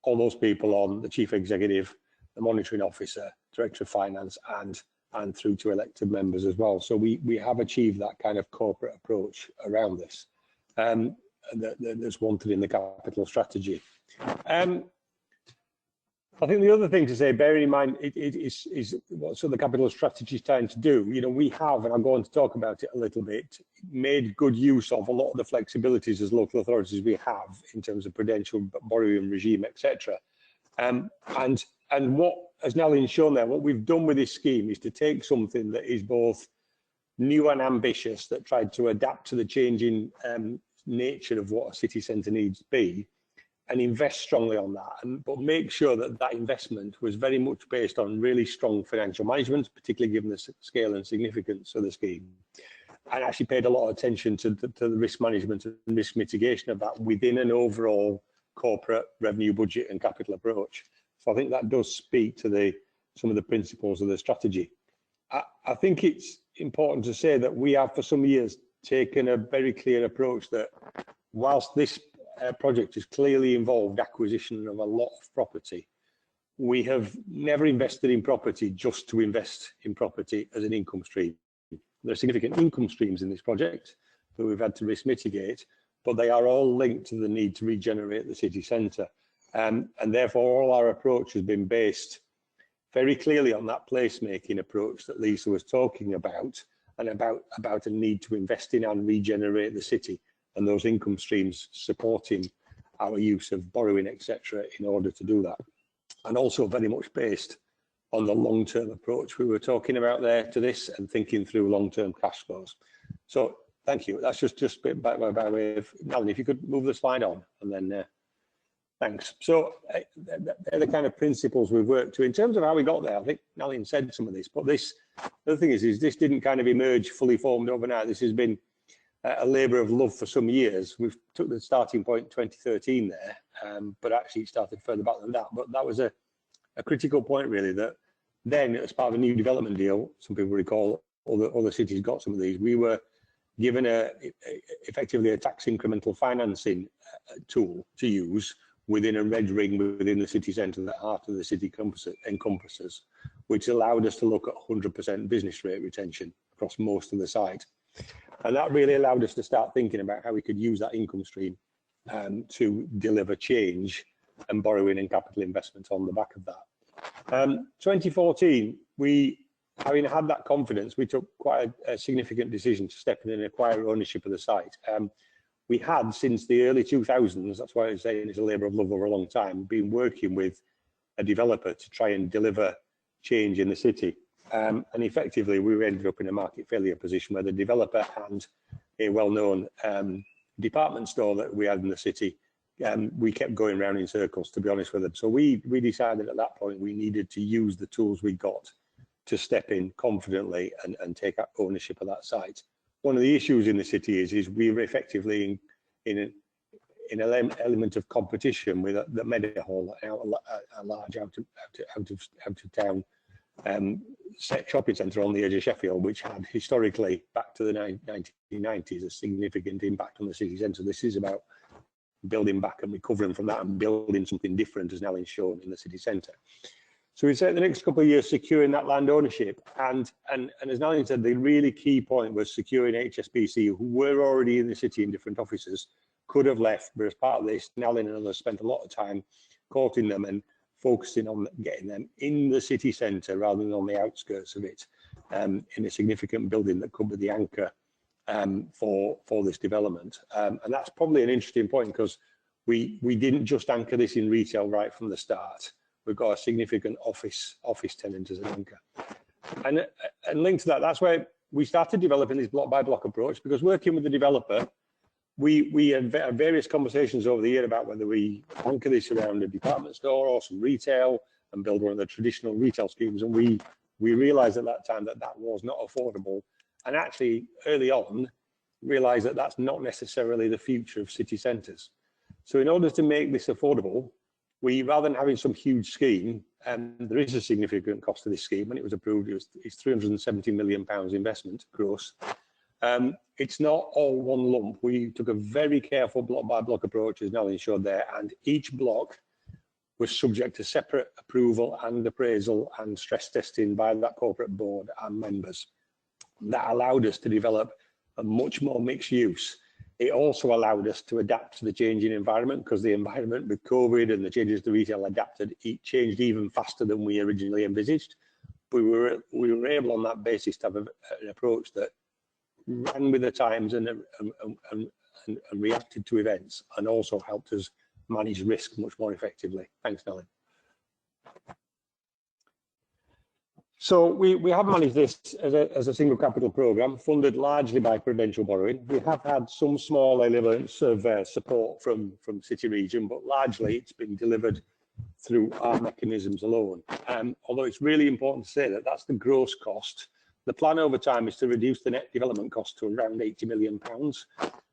Speaker 5: all those people on: the chief executive, the monitoring officer, director of finance, and through to elected members as well. So we have achieved that kind of corporate approach around this that's wanted in the capital strategy. I think the other thing to say, bearing in mind, is what sort of the capital strategy is trying to do. You know, we have, and I'll go on to talk about it a little bit, made good use of a lot of the flexibilities as local authorities we have in terms of prudential borrowing regime, etc. And what, as Nalin's shown there, what we've done with this scheme is to take something that is both new and ambitious, that tried to adapt to the changing nature of what a city centre needs to be, and invest strongly on that, but make sure that that investment was very much based on really strong financial management, particularly given the scale and significance of the scheme, and actually paid a lot of attention to the risk management and risk mitigation of that within an overall corporate revenue budget and capital approach. So I think that does speak to some of the principles of the strategy. I think it's important to say that we have for some years taken a very clear approach that whilst this project has clearly involved acquisition of a lot of property, we have never invested in property just to invest in property as an income stream. There are significant income streams in this project that we've had to risk mitigate, but they are all linked to the need to regenerate the city centre. And therefore, all our approach has been based very clearly on that placemaking approach that Lisa was talking about, and about a need to invest in and regenerate the city, and those income streams supporting our use of borrowing, etc., in order to do that. And also very much based on the long-term approach we were talking about there to this, and thinking through long-term cash flows. So thank you. That's just by way of, Nalin, if you could move the slide on, and then thanks. So they're the kind of principles we've worked to. In terms of how we got there, I think Nalin said some of this, but the other thing is this didn't kind of emerge fully formed overnight. This has been a labour of love for some years. We've took the starting point 2013 there, but actually it started further back than that. But that was a critical point, really, that then as part of a new development deal, some people recall, other cities got some of these, we were given effectively a tax incremental financing tool to use within a red ring within the city centre that half of the city encompasses, which allowed us to look at 100% business rate retention across most of the site. And that really allowed us to start thinking about how we could use that income stream to deliver change and borrowing and capital investment on the back of that. 2014, having had that confidence, we took quite a significant decision to step in and acquire ownership of the site. We had, since the early 2000s, that's why I was saying it's a labour of love over a long time, been working with a developer to try and deliver change in the city. And effectively, we ended up in a market failure position where the developer and a well-known department store that we had in the city, we kept going round in circles, to be honest with them. So we decided at that point we needed to use the tools we got to step in confidently and take ownership of that site. One of the issues in the city is we're effectively in an element of competition with the Meadowhall, a large out of town shopping centre on the edge of Sheffield, which had historically, back to the 1990s, a significant impact on the city centre. This is about building back and recovering from that and building something different, as Nalin's shown, in the city centre. So we said the next couple of years securing that land ownership, and as Nalin said, the really key point was securing HSBC, who were already in the city in different offices, could have left, but as part of this, Nalin and others spent a lot of time courting them and focusing on getting them in the city centre rather than on the outskirts of it, in a significant building that could be the anchor for this development. And that's probably an interesting point, because we didn't just anchor this in retail right from the start. We've got a significant office tenant as an anchor. And linked to that, that's where we started developing this block by block approach, because working with the developer, we had various conversations over the year about whether we anchor this around a department store or some retail and build one of the traditional retail schemes. And we realized at that time that was not affordable. And actually, early on, realized that that's not necessarily the future of city centres. So in order to make this affordable, we, rather than having some huge scheme, and there is a significant cost to this scheme, when it was approved, it's £370 million investment gross. It's not all one lump. We took a very careful block by block approach, as Nalin showed there, and each block was subject to separate approval and appraisal and stress testing by that corporate board and members. That allowed us to develop a much more mixed use It also allowed us to adapt to the changing environment, because the environment with COVID and the changes to retail it changed even faster than we originally envisaged. We were able on that basis to have an approach that ran with the times and reacted to events, and also helped us manage risk much more effectively. Thanks, Nalin. So we have managed this as a single capital programme, funded largely by prudential borrowing. We have had some small elements of support from City Region, but largely it's been delivered through our mechanisms alone. Although it's really important to say that that's the gross cost. The plan over time is to reduce the net development cost to around £80 million.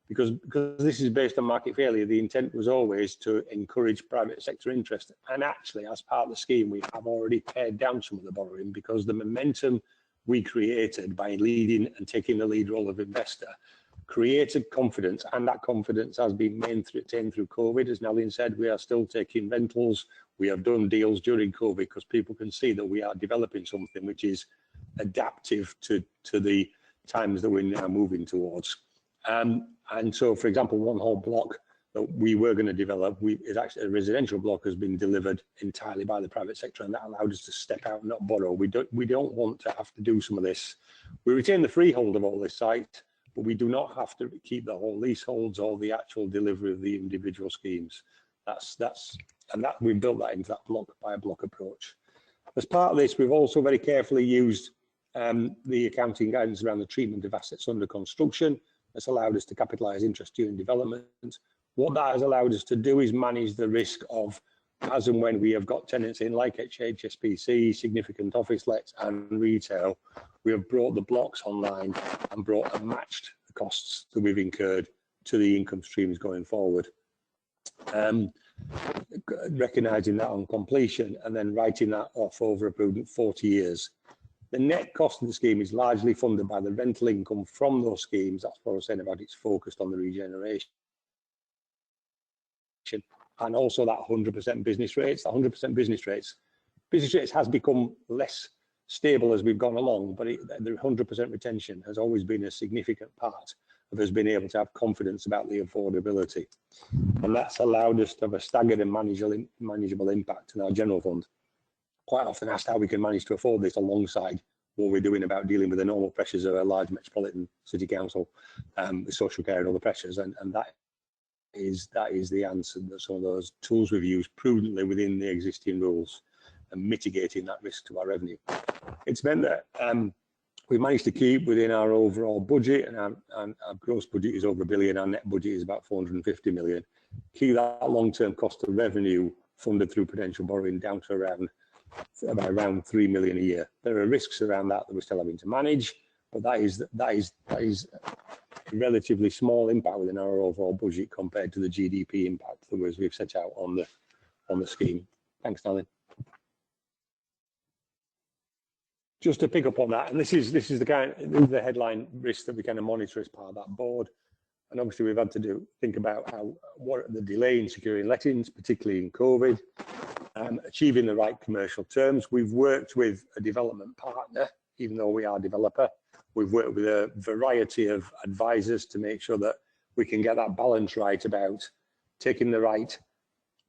Speaker 5: Because this is based on market failure, the intent was always to encourage private sector interest. And actually, as part of the scheme, we have already pared down some of the borrowing, because the momentum we created by leading and taking the lead role of investor created confidence, and that confidence has been maintained through COVID. As Nalin said, we are still taking rentals. We have done deals during COVID because people can see that we are developing something which is adaptive to the times that we're now moving towards. And so, for example, one whole block that we were going to develop, is actually a residential block, has been delivered entirely by the private sector, and that allowed us to step out and not borrow. We don't want to have to do some of this. We retain the freehold of all this site, but we do not have to keep the whole leaseholds or the actual delivery of the individual schemes. We built that into that block by block approach. As part of this, we've also very carefully used the accounting guidance around the treatment of assets under construction. That's allowed us to capitalise interest during development. What that has allowed us to do is manage the risk of, as and when we have got tenants in, like HSBC, significant office lets and retail, we have brought the blocks online and brought and matched the costs that we've incurred to the income streams going forward. Recognising that on completion and then writing that off over a prudent 40 years. The net cost of the scheme is largely funded by the rental income from those schemes. That's what I was saying about it's focused on the regeneration. And also that 100% business rates. The 100% business rates has become less stable as we've gone along, but the 100% retention has always been a significant part of us being able to have confidence about the affordability. And that's allowed us to have a staggered and manageable impact in our general fund. Quite often asked how we can manage to afford this alongside what we're doing about dealing with the normal pressures of a large metropolitan city council, with social care and other pressures, and that is the answer. That some of those tools we've used prudently within the existing rules and mitigating that risk to our revenue. It's meant that we managed to keep within our overall budget, and our gross budget is over £1 billion. Our net budget is about 450 million. Keep that long-term cost of revenue funded through potential borrowing down to around 3 million a year. There are risks around that we're still having to manage, but that is a relatively small impact within our overall budget compared to the GDP impact that we've set out on the scheme. Thanks, Nalin. Just to pick up on that, and this is the headline risk that we kind of monitor as part of that board. And obviously we've had to think about what the delay in securing lettings, particularly in COVID. Achieving the right commercial terms. We've worked with a development partner, even though we are a developer. We've worked with a variety of advisors to make sure that we can get that balance right about taking the right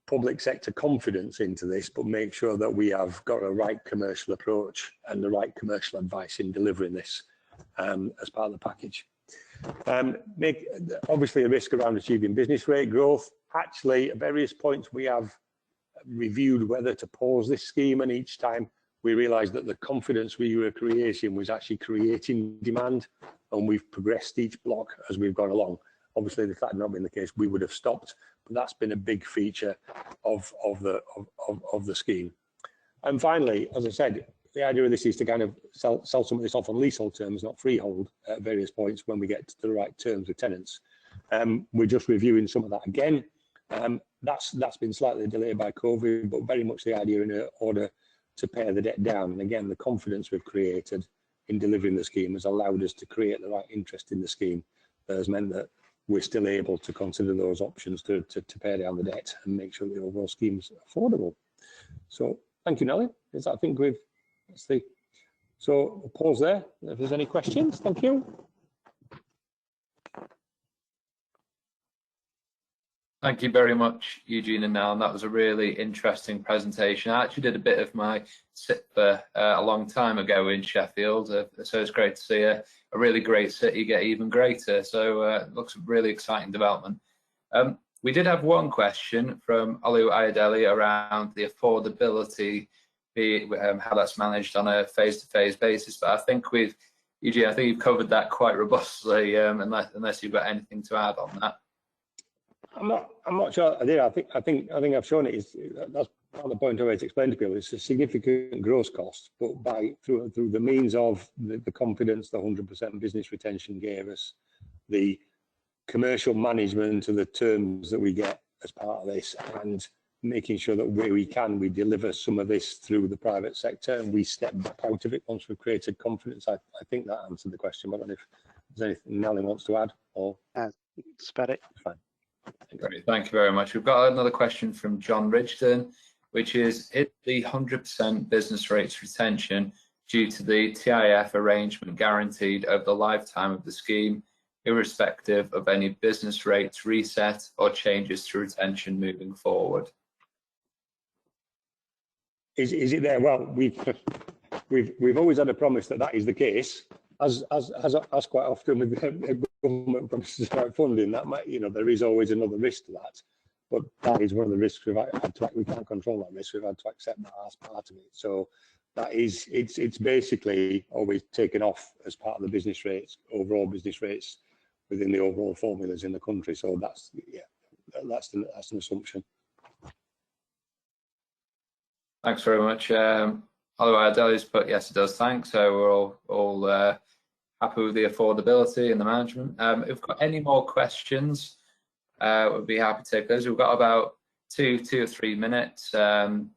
Speaker 5: public sector confidence into this, but make sure that we have got a right commercial approach and the right commercial advice in delivering this as part of the package. Obviously a risk around achieving business rate growth. Actually, at various points we have reviewed whether to pause this scheme, and each time we realised that the confidence we were creating was actually creating demand, and we've progressed each block as we've gone along. Obviously, if that had not been the case, we would have stopped, but that's been a big feature of the scheme. And finally, as I said, the idea of this is to kind of sell some of this off on leasehold terms, not freehold, at various points when we get to the right terms with tenants. We're just reviewing some of that again. That's been slightly delayed by COVID, but very much the idea in order to pare the debt down. And again, the confidence we've created in delivering the scheme has allowed us to create the right interest in the scheme. That has meant that we're still able to consider those options to pare down the debt and make sure the overall scheme's affordable. So thank you, Nalin. I think let's see. So we'll pause there. If there's any questions, thank you.
Speaker 2: Thank you very much, Eugene and Nalin. That was a really interesting presentation. I actually did a bit of my CIPFA a long time ago in Sheffield, so it's great to see a really great city get even greater. So it looks a really exciting development. We did have one question from Olu Ayodele around the affordability, how that's managed on a phase-to-phase basis. But I think Eugene, I think you've covered that quite robustly, unless you've got anything to add on that.
Speaker 5: I'm not sure I did. I think I've shown it. That's part of the point I always explain to people. It's a significant gross cost, but through the means of the confidence the 100% business retention gave us, the commercial management of the terms that we get as part of this, and making sure that where we can, we deliver some of this through the private sector and we step back out of it once we've created confidence. I think that answered the question. But I don't know if there's anything Nalin wants to add, or
Speaker 4: that's about it.
Speaker 5: Fine.
Speaker 2: Great, thank you very much. We've got another question from John Richardson, which is the 100% business rates retention due to the TIF arrangement guaranteed over the lifetime of the scheme, irrespective of any business rates reset or changes to retention moving forward?
Speaker 5: Is it there? Well, we've always had a promise that is the case. As quite often with government promises about funding, that might, there is always another risk to that. But that is one of the risks we've had to. We can't control that risk. We've had to accept that as part of it. So that is, it's basically always taken off as part of the business rates, overall business rates within the overall formulas in the country. So that's an assumption.
Speaker 2: Thanks very much. Otherwise, Adele's put yes, it does. Thanks. So we're all happy with the affordability and the management. If we've got any more questions, we'd be happy to take those. We've got about two or 3 minutes. I'll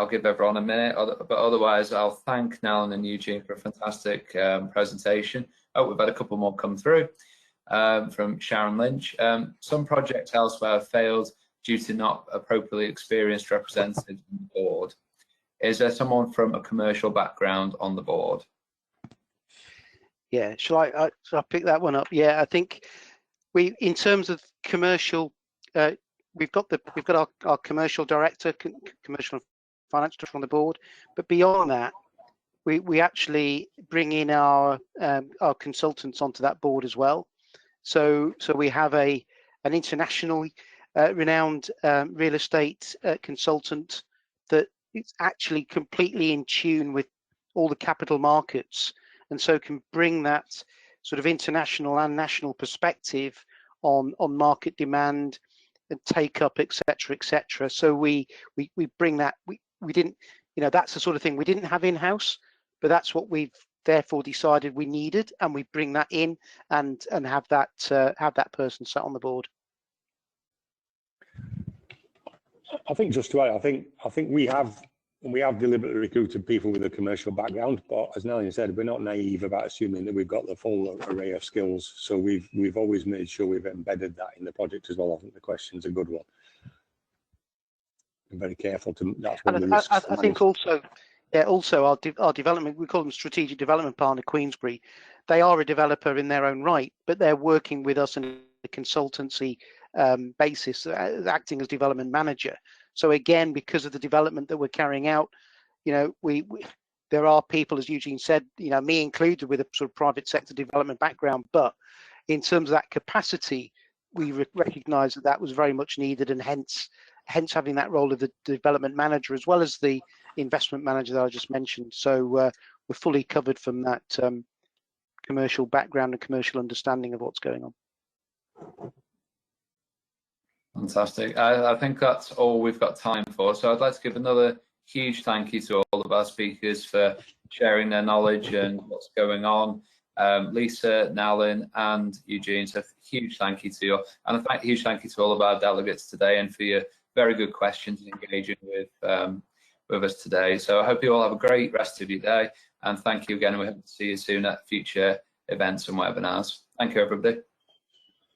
Speaker 2: give everyone a minute, but otherwise I'll thank Nalin and Eugene for a fantastic presentation. Oh, we've had a couple more come through from Sharon Lynch. Some projects elsewhere have failed due to not appropriately experienced representatives on the board. Is there someone from a commercial background on the board?
Speaker 4: Yeah, shall I pick that one up? Yeah, I think in terms of commercial, we've got our commercial director, commercial and finance director on the board, but beyond that, we actually bring in our consultants onto that board as well. So we have an internationally renowned real estate consultant that is actually completely in tune with all the capital markets, and so can bring that sort of international and national perspective on market demand and take up, etc., etc. So we bring that. We didn't, that's the sort of thing we didn't have in house, but that's what we've therefore decided we needed, and we bring that in and have that person sat on the board.
Speaker 5: I think just to add, I think we have deliberately recruited people with a commercial background, but as Nalin said, we're not naive about assuming that we've got the full array of skills. So we've always made sure we've embedded that in the project as well. I think the question's a good one. I'm very careful to. That's one of the risks.
Speaker 4: I think also, yeah, also our development, we call them strategic development partner, Queensbury. They are a developer in their own right, but they're working with us in a consultancy basis, acting as development manager. So again, because of the development that we're carrying out, there are people, as Eugene said, me included, with a sort of private sector development background, but in terms of that capacity, we recognise that was very much needed, and hence having that role of the development manager as well as the investment manager that I just mentioned. So we're fully covered from that commercial background and commercial understanding of what's going on.
Speaker 2: Fantastic. I think that's all we've got time for. So I'd like to give another huge thank you to all of our speakers for sharing their knowledge and what's going on. Lisa, Nalin, and Eugene, so huge thank you to you. And a huge thank you to all of our delegates today, and for your very good questions and engaging with us today. So I hope you all have a great rest of your day, and thank you again. We hope to see you soon at future events and webinars. Thank you, everybody.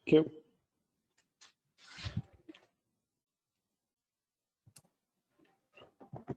Speaker 5: Thank you.